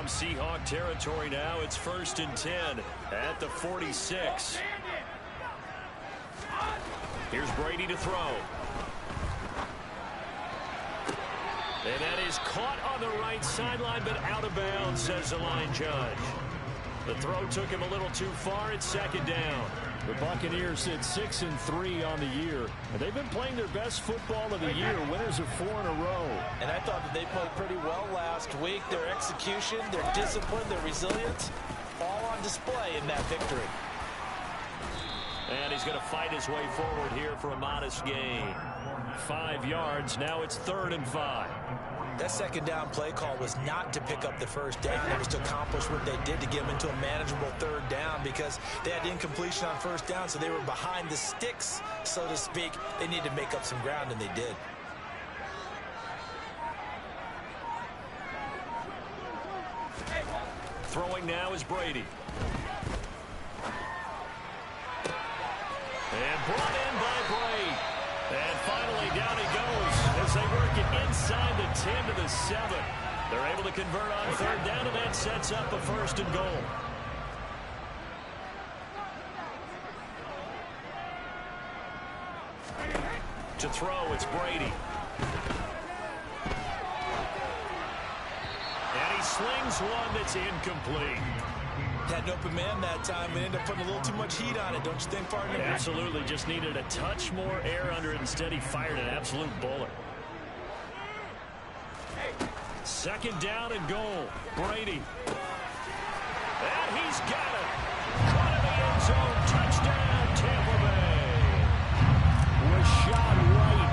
from Seahawk territory now. It's 1st and 10 at the 46. Here's Brady to throw. And that is caught on the right sideline, but out of bounds, says the line judge. The throw took him a little too far. It's 2nd down. The Buccaneers sit 6-3 on the year, and they've been playing their best football of the year, winners of 4 in a row. And I thought that they played pretty well last week. Their execution, their discipline, their resilience, all on display in that victory. And he's going to fight his way forward here for a modest gain. 5 yards. Now it's 3rd and 5. That 2nd down play call was not to pick up the 1st down. It was to accomplish what they did to get them into a manageable 3rd down because they had incompletion on 1st down, so they were behind the sticks, so to speak. They needed to make up some ground, and they did. Throwing now is Brady. And brought in by Brady. And finally down he goes as they work it inside the 10 to the 7. They're able to convert on 3rd down, and that sets up a 1st and goal. To throw, it's Brady. And he slings one that's incomplete. Had an open man that time and ended up putting a little too much heat on it, don't you think, partner? Absolutely. Just needed a touch more air under it. Instead, he fired an absolute bullet. 2nd down and goal. Brady. And he's got it. Caught in the end zone. Touchdown, Tampa Bay. Was shot right.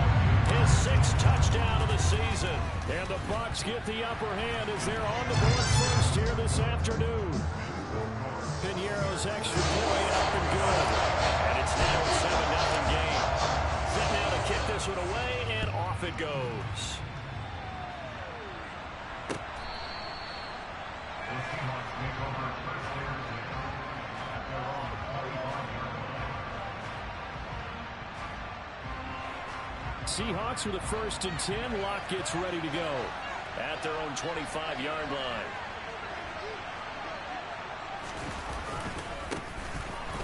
His 6th touchdown of the season. And the Bucs get the upper hand as they're on the board first here this afternoon. Piñeiro's extra point up and good. And it's now a 7-0 game. Set now to kick this one away, and off it goes. Seahawks with a 1st and 10. Locke gets ready to go at their own 25-yard line.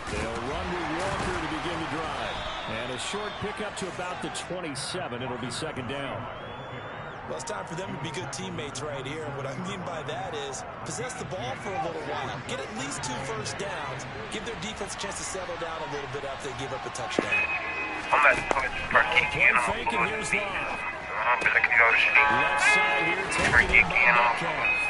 They'll run with Walker to begin the drive. And a short pickup to about the 27. It'll be 2nd down. Well, it's time for them to be good teammates right here. And what I mean by that is possess the ball for a little while. Get at least 2 1st downs. Give their defense a chance to settle down a little bit after they give up a touchdown. I'm at fake, and here's Love. Left side here, taken in by Metcalf.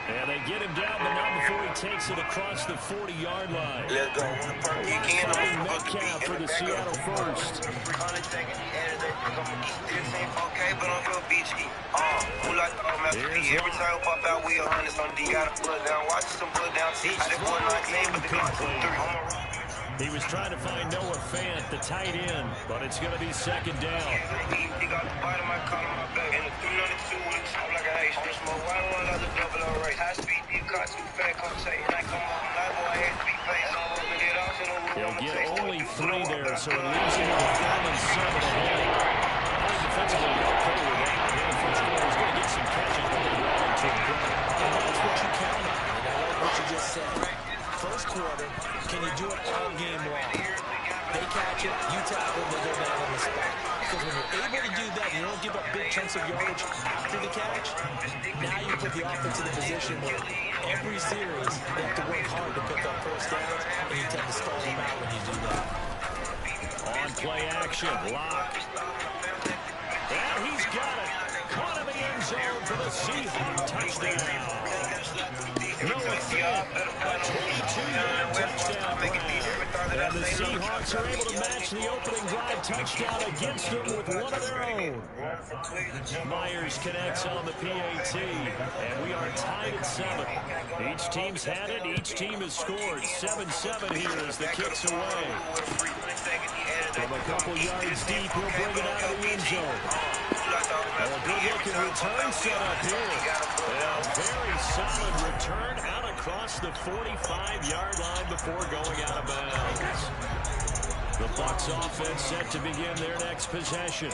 And they get him down, but not before he takes it across the 40-yard line. Let's go. Fighting Metcalf for the Seattle first. Every time we pop out, we 100 on D. Got a blood down. Watch some blood down. I didn't put 19, but the gun put 3. He was trying to find Noah Fant, the tight end, but it's going to be 2nd down. He got the bottom, I caught him my back. And the 392 with a top like an ace. This more white one, like the double on race. High speed, you caught too fat, come say. And I come on, live boy, I had to be face. I'm going to get off in the room. He'll get only 3 there, so it leaves him with 4 and 7 ahead. Defensively, okay with that. The first quarter is going to get some catches, but they're running to him. And that's what you count on. And I like what you just said. First quarter, can you do it all game long? They catch it, you tackle, they go down on the spot. Because when you're able to do that, you don't give up big chunks of yardage after the catch. Now you put the offense in a position where every series they have to work hard to pick up 1st downs, and you tend to stall them out when you do that. On play action, Locke. And he's got it. Caught in the end zone for the Seahawks touchdown. Noah Fant, a 22-yard touchdown grab. And the Seahawks are able to match the opening drive touchdown against them with one of their own. Myers connects on the PAT, and we are tied at 7. Each team's had it. Each team has scored. 7-7 here as the kick's away. From a couple yards deep, he'll bring it out of the end zone. And a good-looking return set up here. A very solid return out across the 45-yard line before going out of bounds. The Bucs offense set to begin their next possession.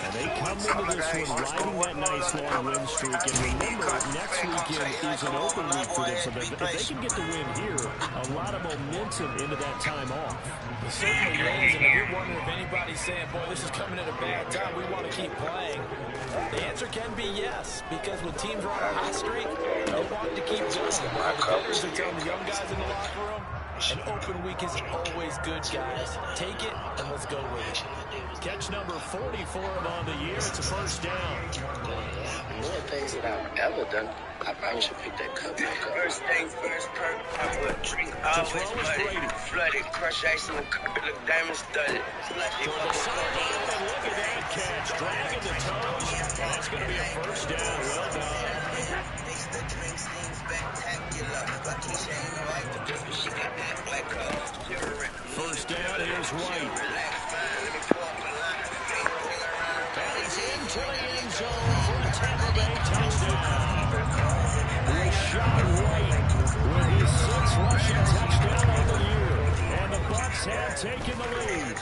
And they come into this one riding that nice long win streak. And remember, next weekend is an open week for them. So if they can get the win here, a lot of momentum into that time off. It certainly is. And if you're wondering if anybody's saying, boy, this is coming at a bad time, we want to keep playing, the answer can be yes. Because when teams are on a hot streak, they want to keep going. The veterans are telling the young guys in the locker room, an open week is always good, guys. Take it, and let's go with it. Catch number 40 for him on the year. It's a first down. More things that I've ever done, I probably should pick that cup back up. First thing first, I put drink always flooded. Crush ice in the cup, it look diamond studded. Toward the sideline, and look at that catch. Dragging the toes. That's going to be a first down. Well done. First down, here's White. And he's into the end zone for a Tampa Bay touchdown. Rashad White with his 6th rushing touchdown of the year. And the Bucs have taken the lead.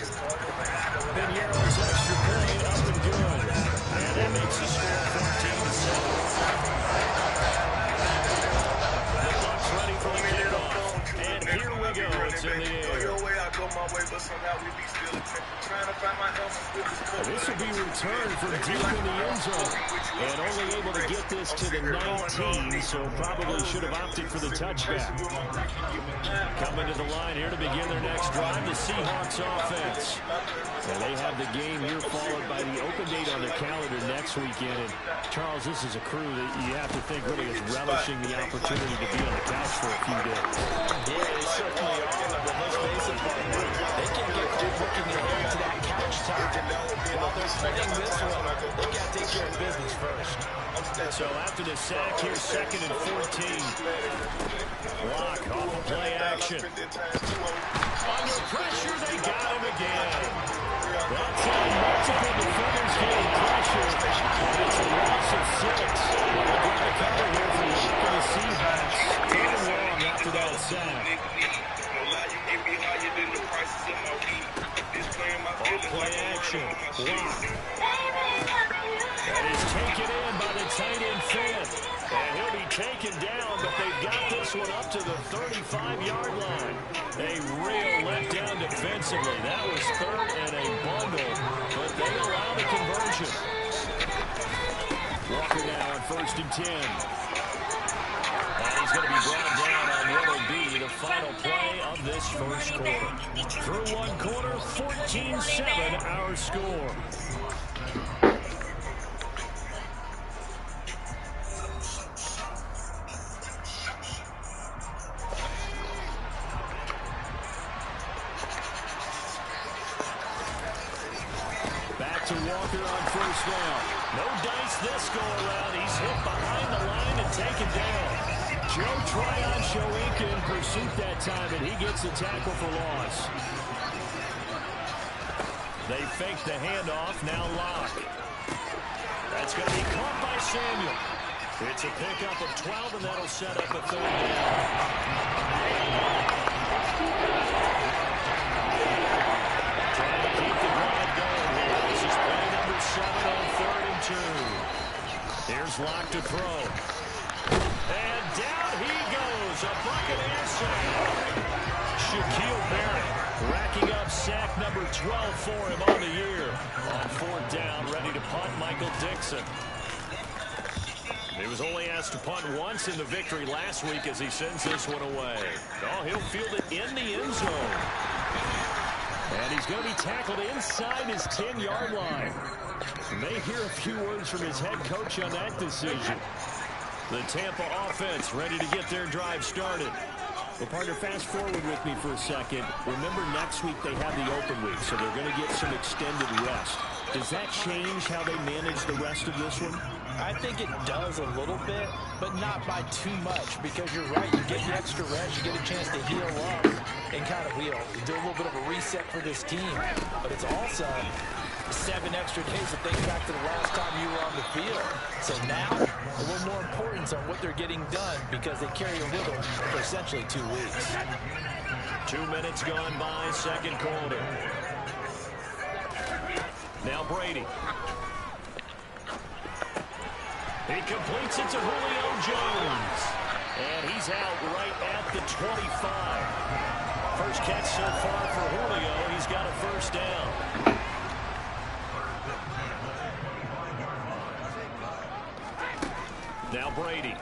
Pinheiro's extra point up and good. And that makes the score 14-7. The Bucs ready for the kickoff. And here we go. It's in the air. This will be returned from deep in the end zone. And only able to get this to the 19, so probably should have opted for the touchback. Coming to the line here to begin their next drive, the Seahawks offense. And they have the game here followed by the open date on their calendar next weekend. And Charles, this is a crew that you have to think really is relishing the opportunity to be on the couch for a few days. Yeah, they certainly are, but let's face it, they can get looking ahead to that couch time. While they're playing this one, they got to take care of business first. So after the sack here, 2nd and 14. Block off of play action. Under pressure, they got him again. That's how multiple defenders getting pressure. And it's a loss of 6. They're going to cover here for the Seahawks. 3rd and long after that sack. Off play action. Block. That is taken in by the tight end Finn. And he'll be taken down, but they've got this one up to the 35-yard line. A real letdown defensively. That was 3rd and a bundle, but they allow the conversion. Walker now on 1st and 10. And he's going to be brought down on what will be the final play of this first quarter. Through one quarter, 14-7 our score. Back to Walker on 1st down. No dice this go around. He's hit behind the line and taken down. Joe Tryon Shoinka in pursuit that time, and he gets a tackle for loss. They fake the handoff, now Locke. That's going to be caught by Samuel. It's a pickup of 12, and that'll set up a 3rd down. Trying to keep the drive going here. This is play number 7 on 3rd and 2. Here's Locke to throw. And down he goes. A Buccaneer sack. Shaquille Barrett racking up sack number 12 for him on the year. On 4th down, ready to punt, Michael Dixon. He was only asked to punt once in the victory last week as he sends this one away. Oh, he'll field it in the end zone. And he's going to be tackled inside his 10-yard line. May hear a few words from his head coach on that decision. The Tampa offense ready to get their drive started. Well, partner, fast forward with me for a second. Remember, next week they have the open week, so they're going to get some extended rest. Does that change how they manage the rest of this one? I think it does a little bit, but not by too much, because you're right. You get the extra rest, you get a chance to heal up and kind of do a little bit of a reset for this team. But it's also 7 extra days to think back to the last time you were on the field. So now, a little more importance on what they're getting done, because they carry it with them for essentially 2 weeks. 2 minutes gone by, 2nd quarter. Now Brady. He completes it to Julio Jones. And he's out right at the 25. First catch so far for Julio. He's got a first down. Now Brady.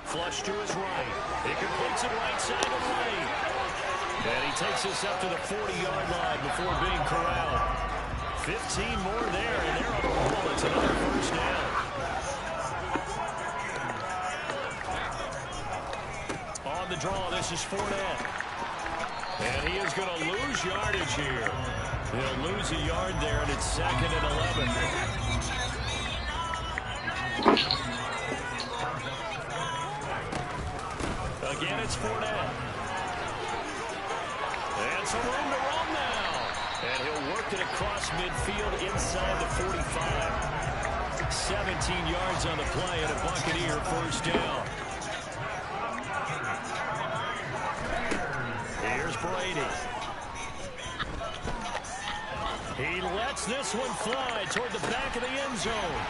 Flush to his right. He completes it right side of the lane. And he takes us up to the 40-yard line before being corralled. 15 more there, and they're on the roll. It's another first down. On the draw, this is Fournette. And he is going to lose yardage here. He'll lose a yard there, and it's 2nd and 11. Again, it's Fournette. And some room to run now. And he'll work it across midfield inside the 45. 17 yards on the play and a Buccaneer first down. Here's Brady. He lets this one fly toward the back of the end zone.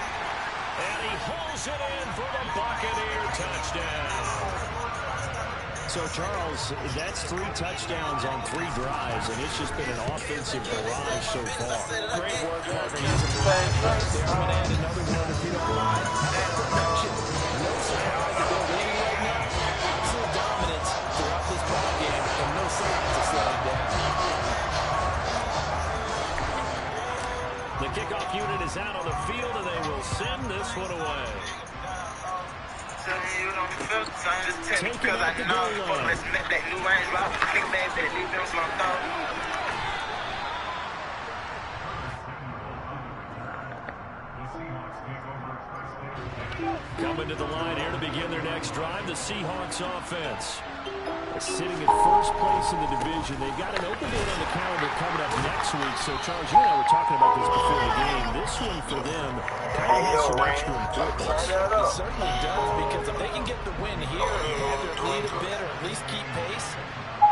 And he hauls it in for the Buccaneer touchdown. So, Charles, that's 3 touchdowns on 3 drives, and it's just been an offensive barrage so far. Great work, partner. He's a flag. I'm going to add another word if you don't mind. Production. No surprise that they're leading right now. Absolute dominance throughout this ball game, and no signs of slowing down. The kickoff unit is out on the field, and they will send this one away. Take it out the goal line. Coming to the line here to begin their next drive, the Seahawks offense. Sitting at first place in the division. They've got an open date on the calendar coming up next week. So, Charles, you and I were talking about this before the game. This one for them kind of has some extra importance. It certainly does, because if they can get the win here and have their lead a bit or at least keep pace,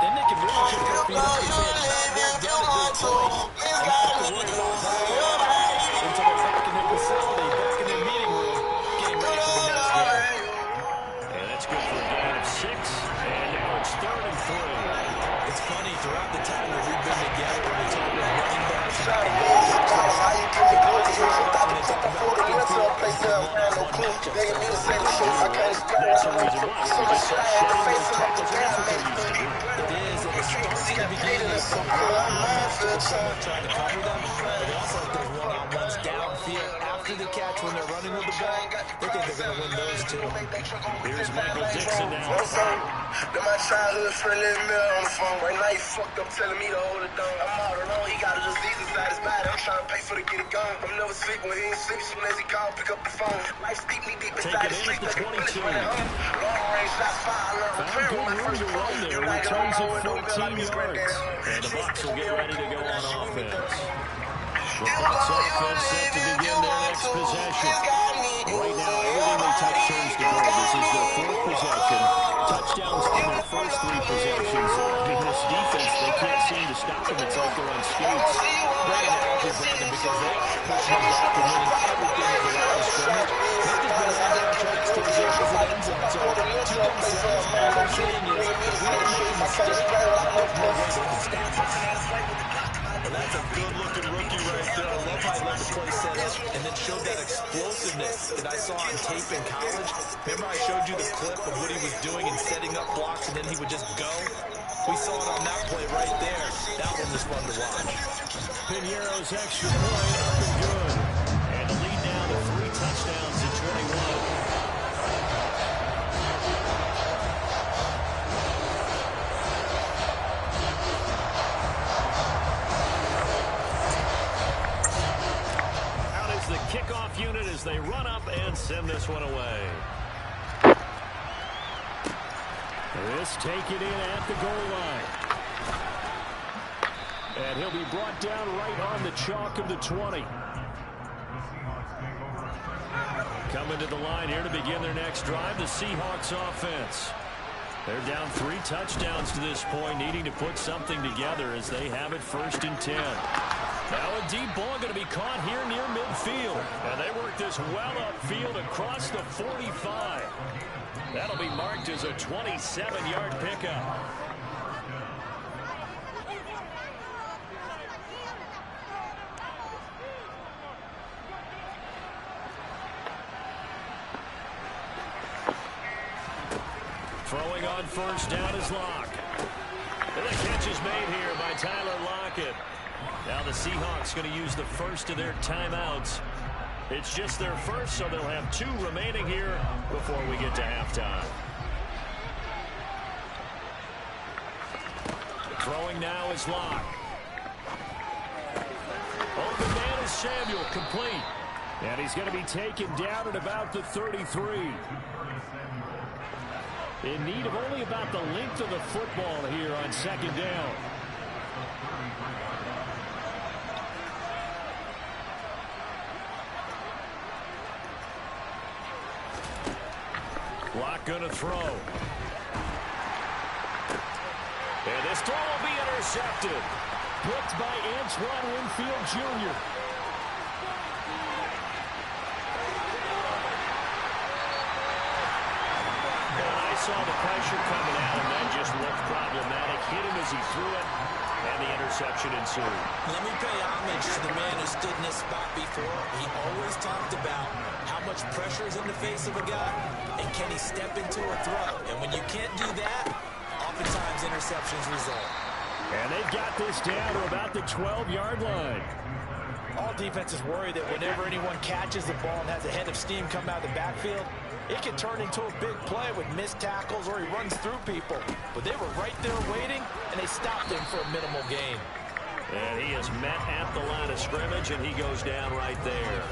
then they can really kick their feet up and say it's not yet done at this point. And not have to worry about that until they're back in their facility, back in their meeting room, getting ready for the next game. And that's good for a gain of 6. And now it's 3rd and 3. It's funny, throughout the time that we've been together, when we talk about running backs, That's the reason why. We're just shedding those tackles. And that's what they're used to doing. it is, and it starts in the beginning. Someone trying to cover them, but also if there's one-on-ones downfield after the catch when they're running with the ball, they think they're going to win those too. Here's Michael Dixon now. Then my childhood friend living there on the phone. Right now he fucked up telling me to hold it down. I'm all alone, he got a disease inside his body. I'm trying to pay for to get it gone. I'm never sleep when he ain't sleep. Soon as he call, pick up the phone. Life's deep, me deep inside the street. Take it in at the 22. Long range shots fire, I learned from Found prayer. good room to run there. Returns it 14 yards. And the Bucs will get ready to go on offense. The Bucs offense set to begin their next possession. Right now, everything they touch turns to gold. This is their 4th possession. Touchdowns in their first 3 possessions. I mean, this defense, they can't seem to stop them. It's like they're on skates. Great analogy, Brandon, because they are pushing back and winning everything at the line of scrimmage. They've just been out there trying to towards the opposite end zone. So, to themselves, all they're saying is, if we don't make a mistake, there's no way they can stop us. And that's a good-looking rookie right there. I love how he let the play set up and then showed that explosiveness that I saw on tape in college. Remember I showed you the clip of what he was doing and setting up blocks, and then he would just go? We saw it on that play right there. That one was fun to watch. Piniero's extra point up and good. And the lead down to 3 touchdowns at 21. Kickoff unit as they run up and send this one away. This taken in at the goal line. And he'll be brought down right on the chalk of the 20. Coming to the line here to begin their next drive, the Seahawks offense. They're down 3 touchdowns to this point, needing to put something together as they have it 1st and 10. Now a deep ball going to be caught here near midfield. And they work this well upfield across the 45. That'll be marked as a 27-yard pickup. Throwing on first down is Locke. And the catch is made here by Tyler Lockett. Now the Seahawks going to use the first of their timeouts. It's just their first, so they'll have 2 remaining here before we get to halftime. Throwing now is Locke. Open man is Samuel, complete. And he's going to be taken down at about the 33. In need of only about the length of the football here on second down. Locke going to throw. And this throw will be intercepted. Blocked by Antoine Winfield Jr. Saw the pressure coming out, and that just looked problematic. Hit him as he threw it, and the interception ensued. Let me pay homage to the man who stood in this spot before. He always talked about how much pressure is in the face of a guy, and can he step into a throw. And when you can't do that, oftentimes interceptions result. And they've got this down to about the 12-yard line. All defenses worry that whenever anyone catches the ball and has a head of steam come out of the backfield, it can turn into a big play with missed tackles or he runs through people. But they were right there waiting, and they stopped him for a minimal gain. And he is met at the line of scrimmage, and he goes down right there.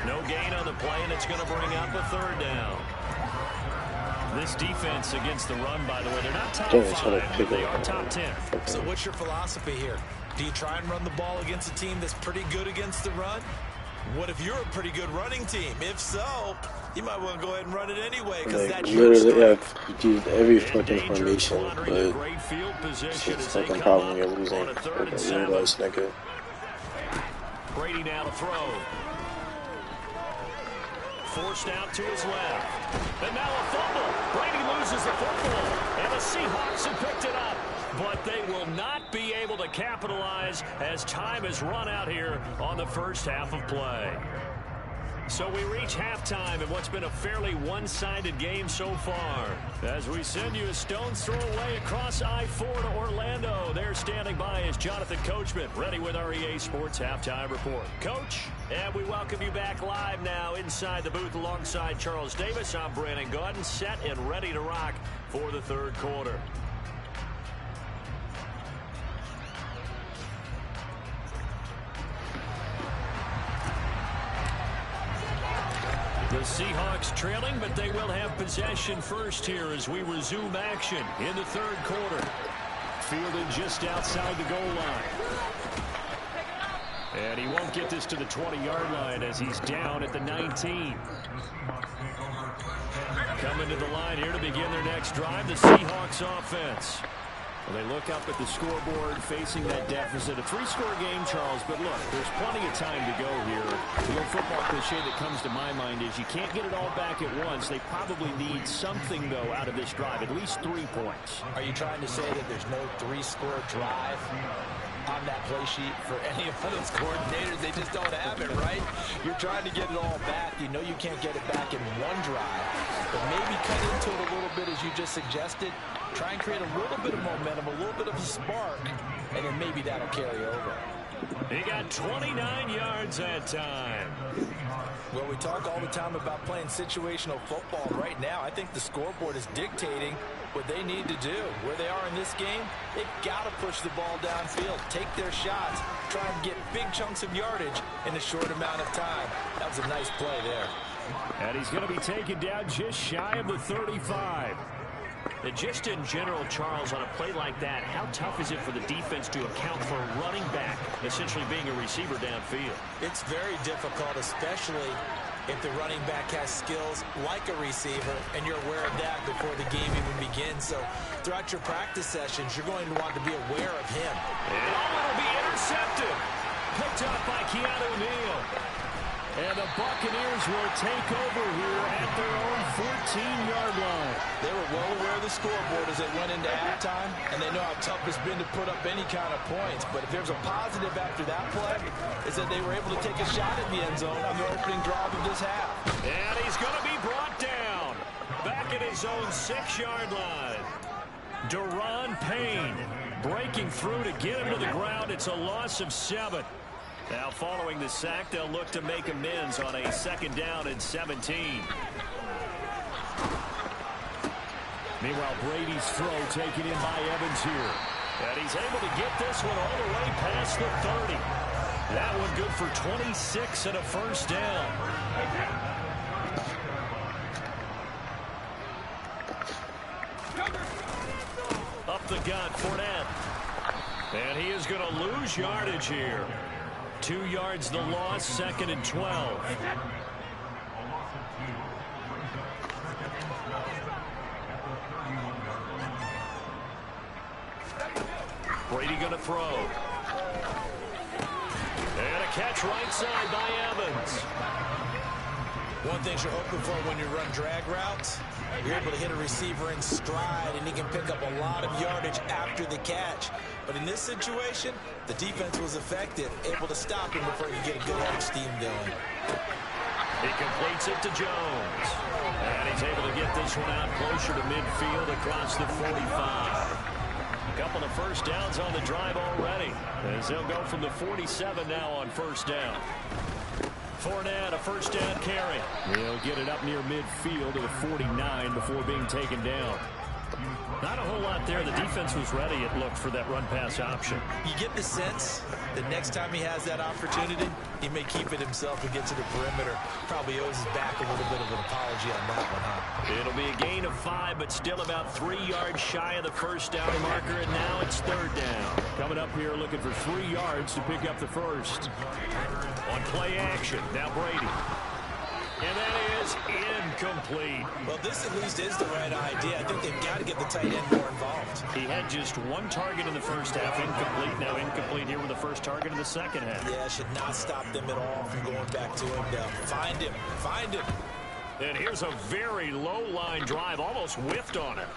No gain on the play, and it's going to bring up a third down. This defense against the run, by the way, they're not top 5, but they are top 10. So what's your philosophy here? Do you try and run the ball against a team that's pretty good against the run? What if you're a pretty good running team? If so, you might want to go ahead and run it anyway, because that's your literally, I've used every fucking formation, but it's just a fucking problem you're losing. Nigga. Brady now to throw. Forced out to his left. And now a fumble. Brady loses the football. And the Seahawks have picked it up. But they will not be able to capitalize as time has run out here on the first half of play. So we reach halftime in what's been a fairly one-sided game so far. As we send you a stone's throw away across I-4 to Orlando. There standing by is Jonathan Coachman, ready with our EA Sports Halftime Report. Coach, and we welcome you back live now inside the booth alongside Charles Davis. I'm Brandon Gaudin, set and ready to rock for the third quarter. The Seahawks trailing, but they will have possession first here as we resume action in the third quarter. Fielded just outside the goal line. And he won't get this to the 20-yard line as he's down at the 19. Coming to the line here to begin their next drive, the Seahawks offense. Well, they look up at the scoreboard facing that deficit. A 3-score game, Charles, but look, there's plenty of time to go here. The old football cliche that comes to my mind is you can't get it all back at once. They probably need something, though, out of this drive, at least 3 points. Are you trying to say that there's no 3-score drive on that play sheet for any of those coordinators? They just don't have it, right? You're trying to get it all back. You know you can't get it back in one drive, but maybe cut into it a little bit as you just suggested. Try and create a little bit of momentum, a little bit of a spark, and then maybe that'll carry over. He got 29 yards that time. Well, we talk all the time about playing situational football. Right now, I think the scoreboard is dictating what they need to do. Where they are in this game, they've got to push the ball downfield, take their shots, try and get big chunks of yardage in a short amount of time. That was a nice play there. And he's going to be taken down just shy of the 35. And just in general, Charles, on a play like that, how tough is it for the defense to account for a running back essentially being a receiver downfield? It's very difficult, especially if the running back has skills like a receiver, and you're aware of that before the game even begins. So throughout your practice sessions, you're going to want to be aware of him. And it'll be intercepted. Picked up by Keanu Neal. And the Buccaneers will take over here at their own 14-yard line. They were well aware of the scoreboard as they went into halftime, and they know how tough it's been to put up any kind of points. But if there's a positive after that play, is that they were able to take a shot at the end zone on the opening drive of this half. And he's going to be brought down back at his own 6-yard line. Deron Payne breaking through to get him to the ground. It's a loss of 7. Now following the sack, they'll look to make amends on a 2nd down and 17. Meanwhile, Brady's throw taken in by Evans here. And he's able to get this one all the way past the 30. That one good for 26 and a 1st down. Up the gut, Fournette. And he is going to lose yardage here. 2 yards the loss, 2nd and 12. Brady going to throw. And a catch right side by Evans. One thing you're hoping for when you run drag routes, you're able to hit a receiver in stride, and he can pick up a lot of yardage after the catch. But in this situation, the defense was effective, able to stop him before he could get a good head of steam going. He completes it to Jones. And he's able to get this one out closer to midfield across the 45. A couple of 1st downs on the drive already, as they'll go from the 47 now on 1st down. Fournette, a 1st down carry. He'll get it up near midfield to the 49 before being taken down. Not a whole lot there. The defense was ready, it looked, for that run-pass option. You get the sense that next time he has that opportunity, he may keep it himself and get to the perimeter. Probably owes his back a little bit of an apology on that one, huh? It'll be a gain of 5, but still about 3 yards shy of the 1st down marker, and now it's 3rd down. Coming up here looking for 3 yards to pick up the 1st. On play action, now Brady. And that is incomplete. Well, this at least is the right idea. I think they've got to get the tight end more involved. He had just 1 target in the 1st half, incomplete. Now incomplete here with the 1st target in the 2nd half. Yeah, should not stop them at all from going back to him. Find him. Find him. And here's a very low-line drive, almost whiffed on it.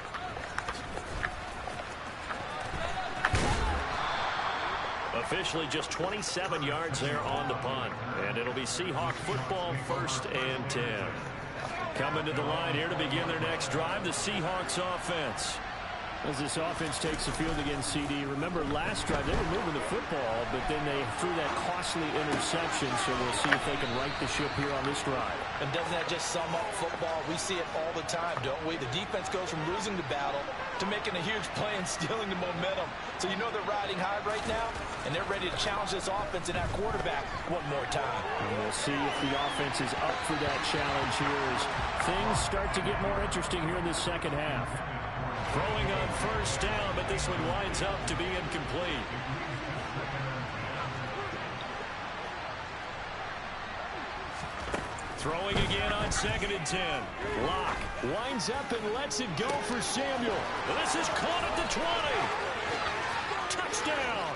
Officially just 27 yards there on the punt. And it'll be Seahawk football, 1st and 10. Coming to the line here to begin their next drive, the Seahawks offense. As this offense takes the field against CD, remember last drive they were moving the football, but then they threw that costly interception, so we'll see if they can right the ship here on this drive. And doesn't that just sum up football? We see it all the time, don't we? The defense goes from losing the battle to making a huge play and stealing the momentum. So you know they're riding high right now, and they're ready to challenge this offense and that quarterback one more time. And we'll see if the offense is up for that challenge here as things start to get more interesting here in the 2nd half. Throwing on 1st down, but this one winds up to be incomplete. Throwing again on 2nd and 10. Locke winds up and lets it go for Samuel. This is caught at the 20. Touchdown.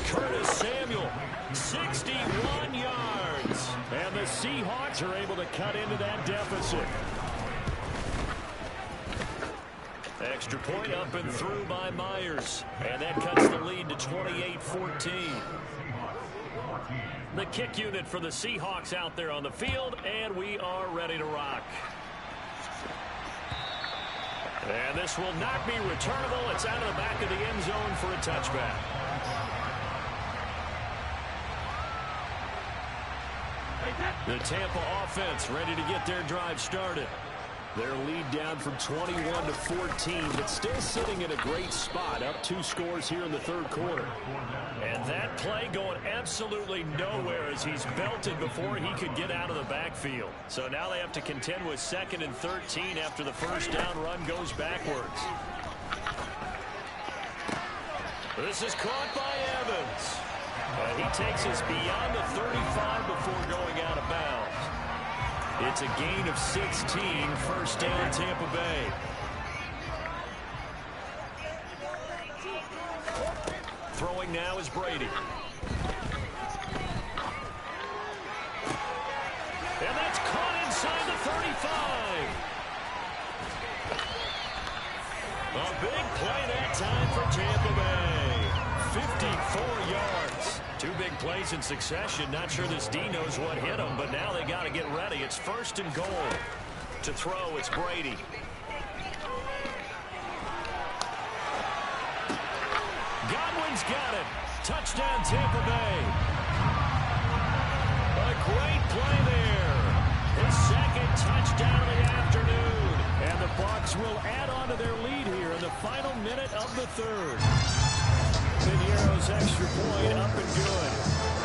Curtis Samuel, 61 yards. And the Seahawks are able to cut into that deficit. Extra point up and through by Myers. And that cuts the lead to 28-14. The kick unit for the Seahawks out there on the field, and we are ready to rock. And this will not be returnable. It's out of the back of the end zone for a touchback. The Tampa offense ready to get their drive started. Their lead down from 21 to 14, but still sitting in a great spot, up 2 scores here in the 3rd quarter. And that play going absolutely nowhere as he's belted before he could get out of the backfield. So now they have to contend with 2nd and 13 after the 1st down run goes backwards. This is caught by Evans. He takes us beyond the 35 before going out of bounds. It's a gain of 16, 1st down Tampa Bay. Throwing now is Brady. 35. A big play that time for Tampa Bay. 54 yards. Two big plays in succession. Not sure this D knows what hit him, but now they got to get ready. It's 1st and goal. To throw, it's Brady. Godwin's got it. Touchdown, Tampa Bay. A great play there. His 2nd touchdown of the afternoon. And the Bucs will add on to their lead here in the final minute of the 3rd. Piniero's extra point up and good.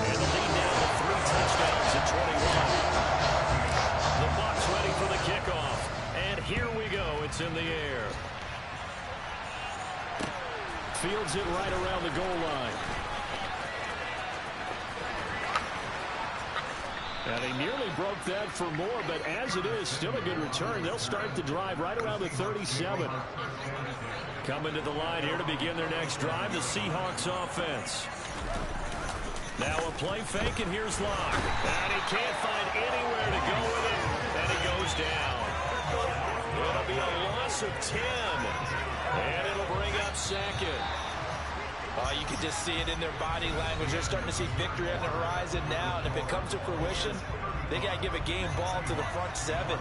And the lead now to 3 touchdowns at 21. The Bucs ready for the kickoff. And here we go. It's in the air. Fields it right around the goal line. And he nearly broke that for more, but as it is, still a good return. They'll start the drive right around the 37. Coming to the line here to begin their next drive, the Seahawks offense. Now a play fake, and here's Locke. And he can't find anywhere to go with it, and he goes down. It'll be a loss of 10, and it'll bring up 2nd. You can just see it in their body language. They're starting to see victory on the horizon now, and if it comes to fruition, they got to give a game ball to the front 7.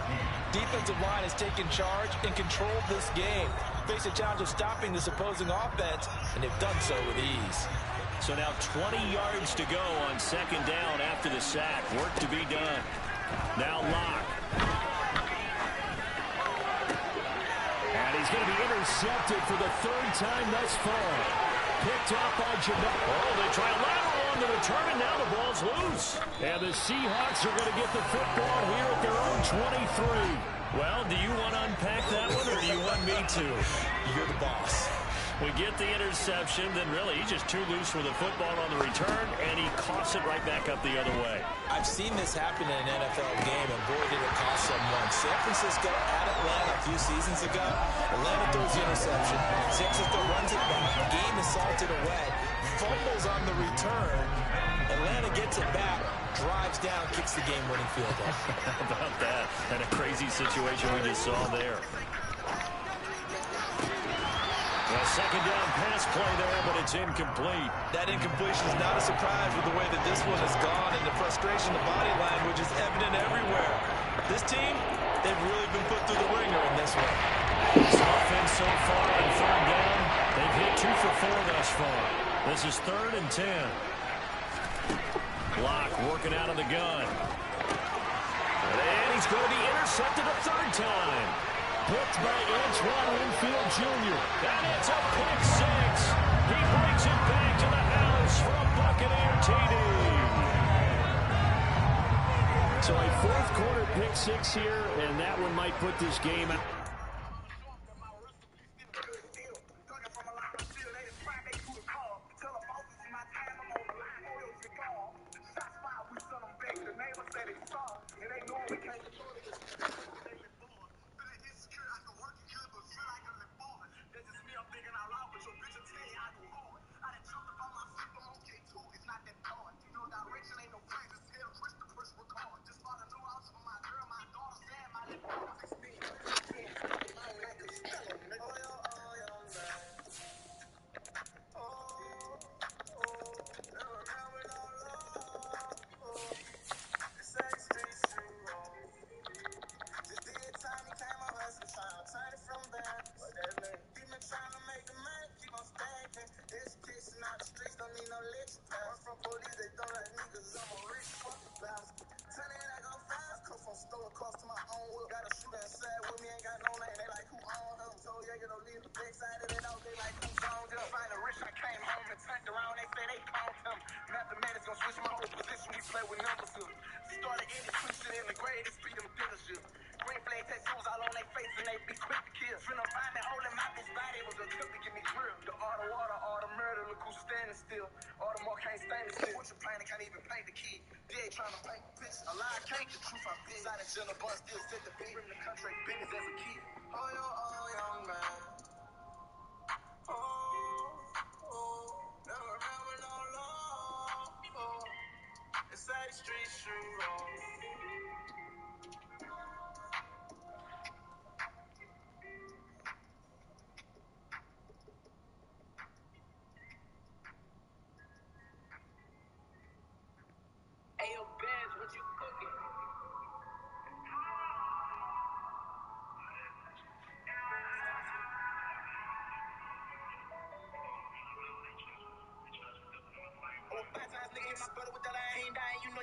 Defensive line has taken charge and controlled this game. Face a challenge of stopping this opposing offense, and they've done so with ease. So now 20 yards to go on 2nd down after the sack. Work to be done. Now Locke. And he's going to be intercepted for the 3rd time thus far. Picked off by Jamel. Oh, they try lateral on the return, and now the ball's loose. And the Seahawks are going to get the football here at their own 23. Well, do you want to unpack that one, or do you want me to? You're the boss. We get the interception, then really he's just too loose with the football on the return, and he coughs it right back up the other way. I've seen this happen in an NFL game, and boy, did it cost someone. San Francisco at Atlanta a few seasons ago. Atlanta throws the interception. San Francisco runs it back. The game is salted away. Fumbles on the return. Atlanta gets it back, drives down, kicks the game-winning field goal. How about that? And a crazy situation we just saw there. A 2nd down pass play there, but it's incomplete. That incompletion is not a surprise with the way that this one has gone, and the frustration, the body language is evident everywhere. This team, they've really been put through the ringer in this one. This offense so far on 3rd down, they've hit 2 for 4 thus far. This is 3rd and 10. Locke working out of the gun. And he's going to be intercepted a 3rd time. Picked by Antoine Winfield Jr. And it's a pick 6. He brings it back to the house for a Buccaneer TD. So a 4th quarter pick 6 here, and that one might put this game out.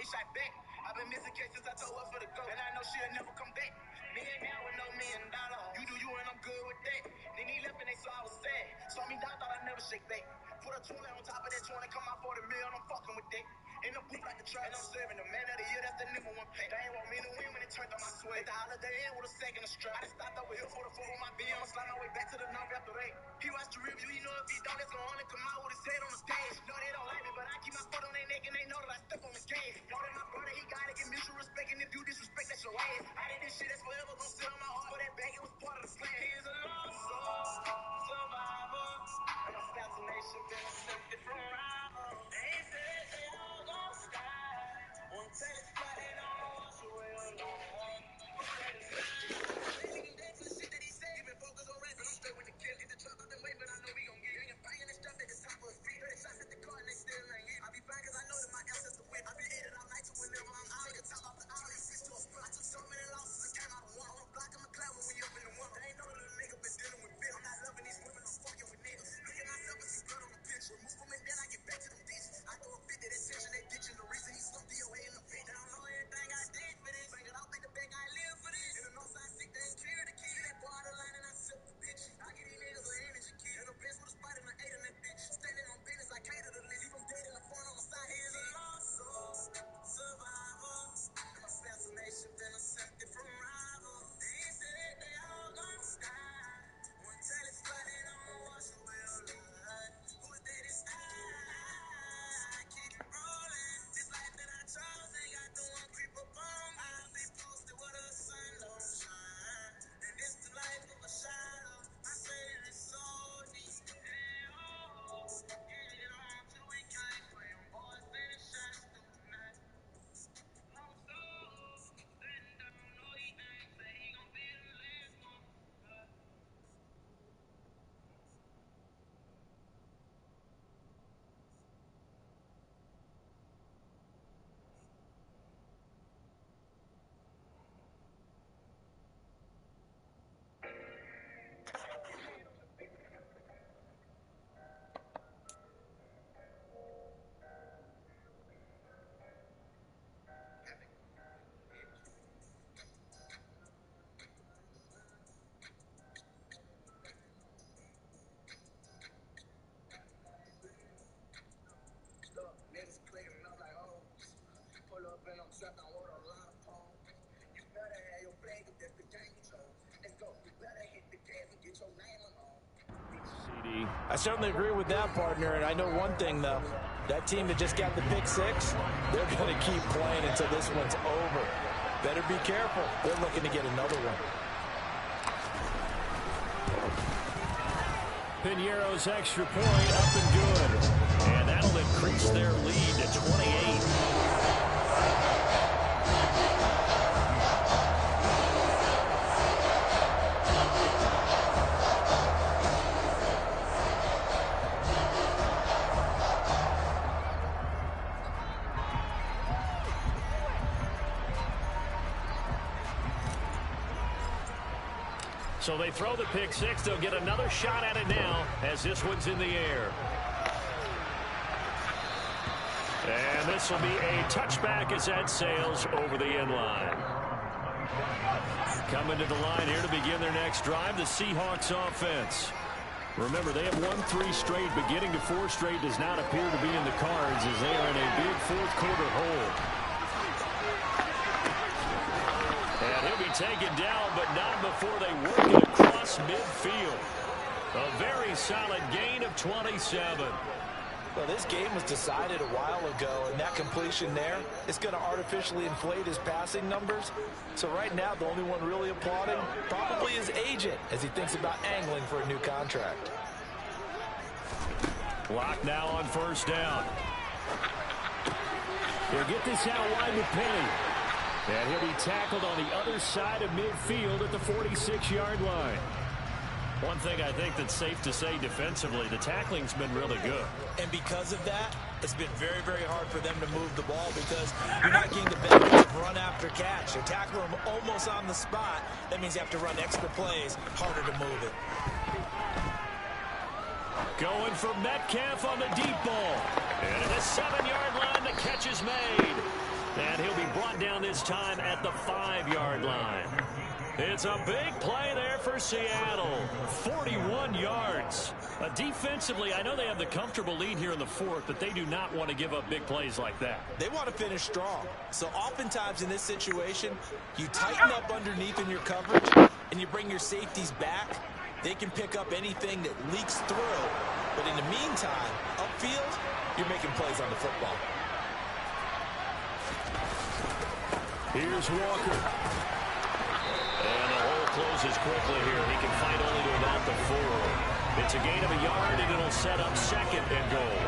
shot back. I've been missing cases, I told her for the go. And I know she'll never come back. Me ain't down with no $1 million. You do you and I'm good with that. Then he left and they saw I was sad. Saw me down, thought I'd never shake back. Put a 20 on top of that 20, come out for the $1 million, I'm fucking with that. In the booth like the trap, and I'm serving the man of the year, that's the number one pack. They ain't want me to win when it turned on my sweat. The holiday in with a second of strap. I just stopped over here for the 4 with my BM. Slide my way back to the north after that. He watched the review, he know if he don't, that's gonna only come out with his head on the stage. No, they don't like me, but I keep my foot on their neck and they know that I step on the gas. Know that my brother, he gotta get mutual respect, and if you disrespect, that's your ass. I did this shit that's forever gonna sit on my heart. For that bag, it was part of the plan. He is a lost soul, survivor. And my assassination been accepted from rival. They ain't said they all gon' die. One tell it's flat, they don't know what's away alone. Lately, that's the shit that he said. He been focused on rap, but I'm straight with the kill. Hit the truck, I've been waiting, but I know we gon' get it. Hanging banging and stuff at the top of his feet. 30 shots at the car, and they still ain't hit. I be fine, cause I know that my ancestors whip. I be eating all night to whenever I'm out. Take a top off the aisle and switch to a spot. I took so many losses and came out of one. On the block, I'm a clown when we up in the one. They ain't know that a nigga been dealing with fear. I'm not loving these women, I'm fucking with niggas. Look at myself and see blood on the picture. Remove them and then I get back to them ditches. I throw a 50, that tension, they ditching. The reason he slumped your head in the pit. They don't know everything I did for this. Bring it out, make the back, I live for this. In the north side, sick, they ain't clear the key. They pour out the line and I sip the bitch. I get these niggas an energy key. And the bitch with a spot and I ate in that bitch. Standing on business, I cater to this. Leave them dead in the front on the side. Here's a lost soul, survivor. And my assassination been accepted from rival. They ain't said they all gon' die. One tell it's flat, they don't know what's away alive. Who is they this I keep it rolling. This life that I chose, they got the one creep up on me. I'll be posted where the sun don't shine. And it's the life of a shadow. I say that it's so deep. Hey, oh, get it on till we can't play. Them boys finish shots through the night. Long soul, letting down, no he ain't. Say he gon' be the last one. Niggas clicking up like, oh, pull up and I'm trapped on water line pole. You better have your flag if that's the game you chose. Let's go. You better hit the gas and get your name on. I certainly agree with that, partner, and I know one thing, though. That team that just got the pick six, they're going to keep playing until this one's over. Better be careful. They're looking to get another one. Piñeiro's extra point up and good. And that'll increase their lead to 28. So they throw the pick six. They'll get another shot at it now as this one's in the air. And this will be a touchback as that sails over the end line. Coming to the line here to begin their next drive, the Seahawks offense. Remember, they have won 3 straight, but getting to 4 straight does not appear to be in the cards as they are in a big fourth quarter hole. And he'll be taken down, but not before they work it across midfield. A very solid gain of 27. Well, this game was decided a while ago, and that completion there is going to artificially inflate his passing numbers. So right now, the only one really applauding probably his agent as he thinks about angling for a new contract. Lock now on first down. He'll get this out wide with Penny. And he'll be tackled on the other side of midfield at the 46-yard line. One thing I think that's safe to say defensively, the tackling's been really good. And because of that, it's been very, very hard for them to move the ball because you're not getting the benefits of run after catch. You're tackling them almost on the spot. That means you have to run extra plays, harder to move it. Going for Metcalf on the deep ball. And at the 7-yard line, the catch is made. And he'll be brought down this time at the 5-yard line. It's a big play there for Seattle. 41 yards. Defensively, I know they have the comfortable lead here in the fourth, but they do not want to give up big plays like that. They want to finish strong. So oftentimes in this situation, you tighten up underneath in your coverage, and you bring your safeties back. They can pick up anything that leaks through. But in the meantime, upfield, you're making plays on the football. Here's Walker. And the hole closes quickly here. He can fight only to about the 4. It's a gain of a yard, and it'll set up 2nd and goal.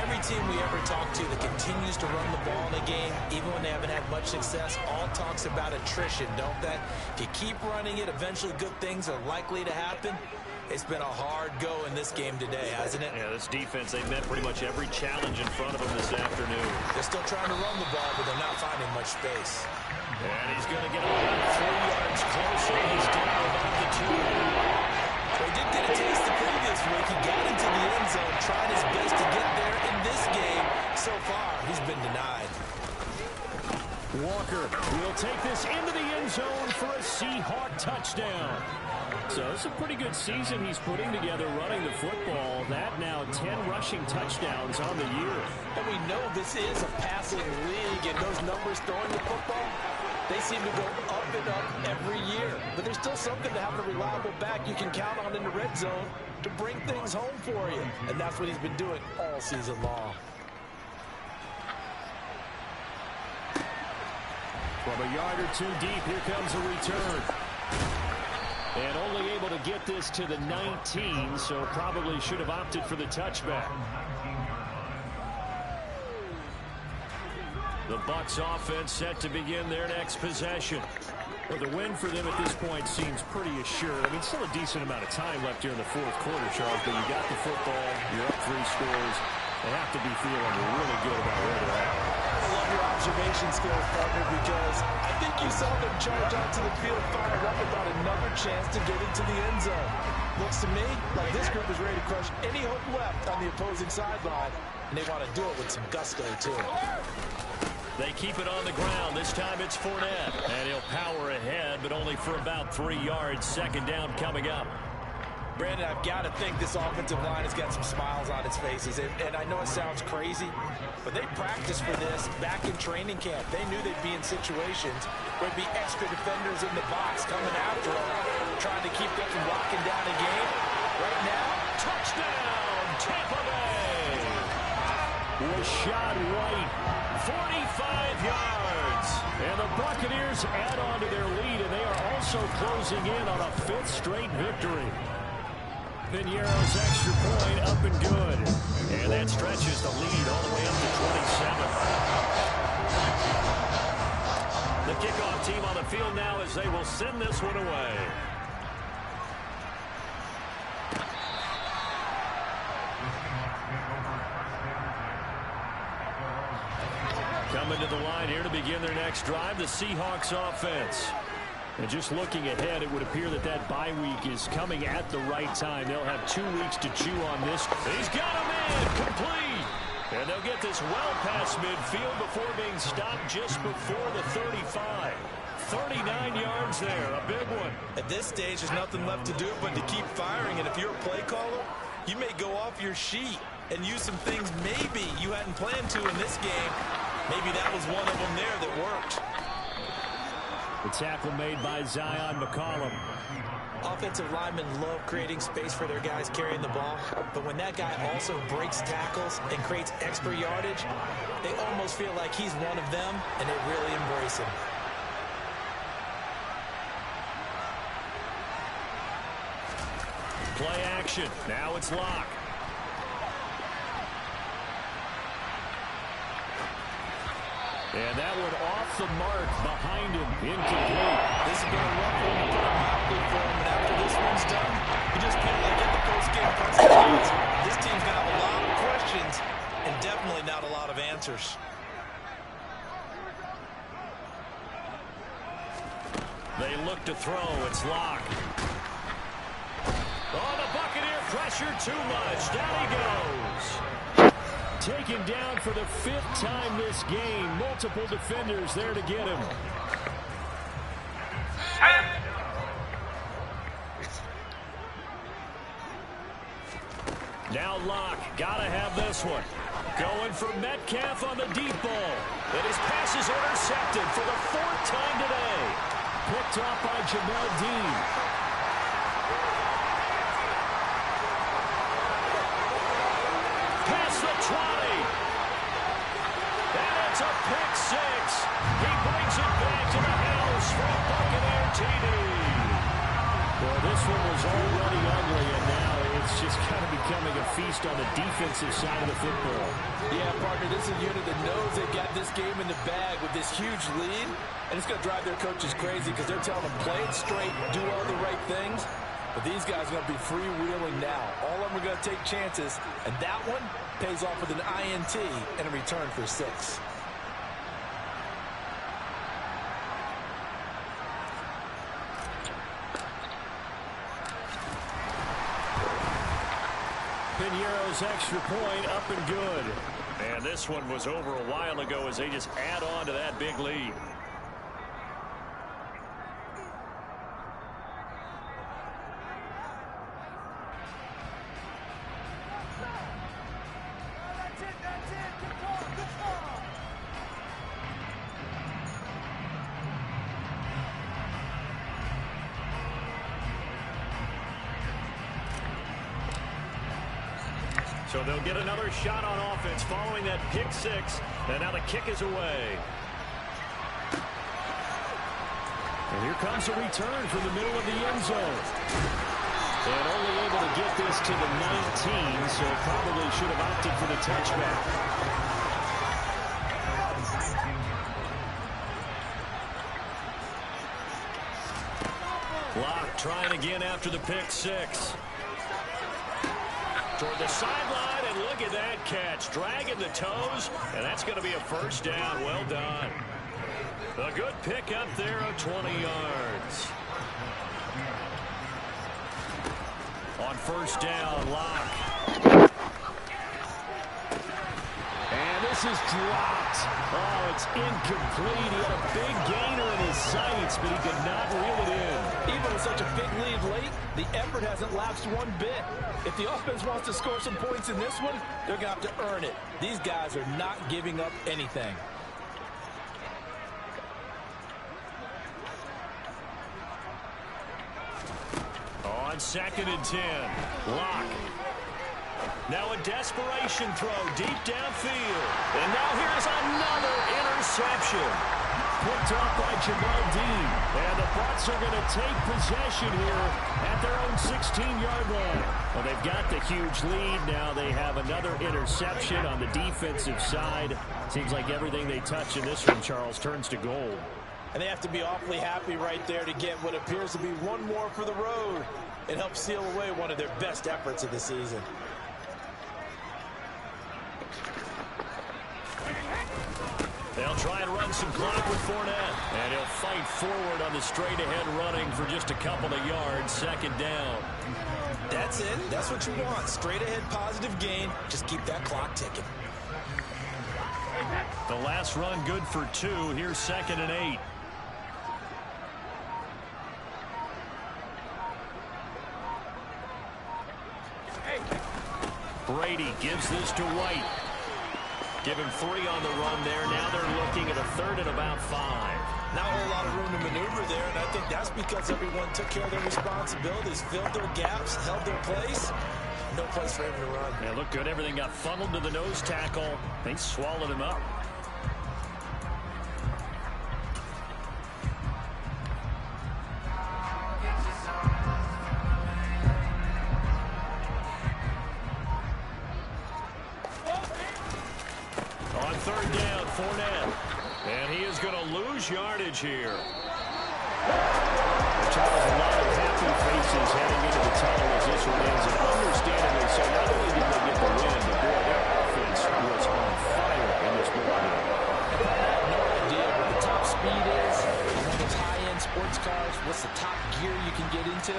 Every team we ever talk to that continues to run the ball in a game, even when they haven't had much success, all talks about attrition, don't they? If you keep running it, eventually good things are likely to happen. It's been a hard go in this game today, hasn't it? Yeah, this defense, they've met pretty much every challenge in front of them this afternoon. They're still trying to run the ball, but they're not finding much space. And he's going to get about 3 yards closer. He's down about the 2. They did get a taste the previous week. He got into the end zone, trying his best to get there in this game. So far, he's been denied. Walker will take this into the end zone for a Seahawk touchdown. So it's a pretty good season he's putting together running the football. That now 10 rushing touchdowns on the year. And we know this is a passing league, and those numbers throwing the football, they seem to go up and up every year. But there's still something to have a reliable back you can count on in the red zone to bring things home for you. And that's what he's been doing all season long. From a yard or 2 deep, here comes a return. And only able to get this to the 19, so probably should have opted for the touchback. The Bucs offense set to begin their next possession. Well, the win for them at this point seems pretty assured. I mean, still a decent amount of time left here in the fourth quarter, Charles, but you got the football, you're up 3 scores. They have to be feeling really good about where they're at. I love your observation skills, partner, because I think you saw them charge onto the field fired up about another chance to get into the end zone. Looks to me like this group is ready to crush any hope left on the opposing sideline, and they want to do it with some gusto, too. They keep it on the ground. This time it's Fournette. And he'll power ahead, but only for about 3 yards. 2nd down coming up. Brandon, I've got to think this offensive line has got some smiles on its faces. And I know it sounds crazy, but they practiced for this back in training camp. They knew they'd be in situations where there'd be extra defenders in the box coming after them, trying to keep them from locking down a game. Right now, touchdown, Tampa Bay! Was shot right, 45 yards. And the Buccaneers add on to their lead, and they are also closing in on a 5th straight victory. Piñeiro's extra point up and good. And that stretches the lead all the way up to 27. The kickoff team on the field now as they will send this one away. Coming to the line here to begin their next drive, the Seahawks offense. And just looking ahead, it would appear that that bye week is coming at the right time. They'll have 2 weeks to chew on this. He's got a man, complete. And they'll get this well past midfield before being stopped just before the 35. 39 yards there, a big one. At this stage, there's nothing left to do but to keep firing. And if you're a play caller, you may go off your sheet and use some things maybe you hadn't planned to in this game. Maybe that was one of them there that worked. The tackle made by Zion McCollum. Offensive linemen love creating space for their guys carrying the ball, but when that guy also breaks tackles and creates extra yardage, they almost feel like he's one of them, and they really embrace him. Play action. Now it's Locke. And that one off the mark behind him. Incomplete. This has been a rough one to put mildly for him, and after this one's done, you just feel like in the post-game press conference, this team's going to have a lot of questions and definitely not a lot of answers. They look to throw. It's Locke. Oh, the Buccaneer pressure too much. Down he goes. taken down for the 5th time this game. Multiple defenders there to get him. Now Locke, gotta have this one. Going for Metcalf on the deep ball. And his pass is intercepted for the 4th time today. Picked off by Jamel Dean. Past the 20. And it's a pick 6. He brings it back to the house for a Buccaneer TD. Well, this one was already ugly, and now it's just kind of becoming a feast on the defensive side of the football. Yeah, partner, this is a unit that knows they've got this game in the bag with this huge lead, and it's going to drive their coaches crazy because they're telling them play it straight, do all the right things. But these guys are going to be freewheeling now. All of them are going to take chances, and that one pays off with an INT and a return for 6. Piñeiro's extra point up and good. And this one was over a while ago as they just add on to that big lead. So they'll get another shot on offense following that pick 6. And now the kick is away. And here comes a return from the middle of the end zone. And only able to get this to the 19, so probably should have opted for the touchback. Locke trying again after the pick 6. Toward the sideline, and look at that catch. Dragging the toes, and that's going to be a first down. Well done. A good pick up there of 20 yards. On first down, Locke. And this is dropped. Oh, it's incomplete. He had a big gainer in his sights, but he could not reel it in. Even with such a big lead late, the effort hasn't lapsed one bit. If the offense wants to score some points in this one, they're going to have to earn it. These guys are not giving up anything. On 2nd and 10, Locke. Now a desperation throw deep downfield. And now here's another interception. Picked off by Jamel Dean. And the Bucs are going to take possession here at their own 16-yard line. Well, they've got the huge lead. Now they have another interception on the defensive side. Seems like everything they touch in this one, Charles, turns to gold. And they have to be awfully happy right there to get what appears to be one more for the road. It helps seal away one of their best efforts of the season. They'll try and run some clock with Fournette. And he'll fight forward on the straight-ahead running for just a couple of yards. 2nd down. That's it. That's what you want. Straight-ahead positive gain. Just keep that clock ticking. The last run good for 2. Here's 2nd and 8. Brady gives this to White. Give him 3 on the run there. Now they're looking at a 3rd and about 5. Not a whole lot of room to maneuver there, and I think that's because everyone took care of their responsibilities, filled their gaps, held their place. No place for him to run. Yeah, looked good. Everything got funneled to the nose tackle. They swallowed him up. On 3rd down, Fournette. And he is going to lose yardage here. Charles, a lot of happy faces heading into the tunnel as this one ends, and understandably so. Not only did they get the win, but boy, their offense was on fire in this ball game. No idea what the top speed is. One of those high-end sports cars, what's the top gear you can get into?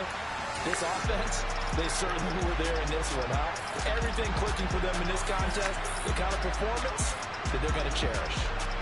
This offense, they certainly were there in this one, huh? Every everything clicking for them in this contest, the kind of performance that they're going to cherish.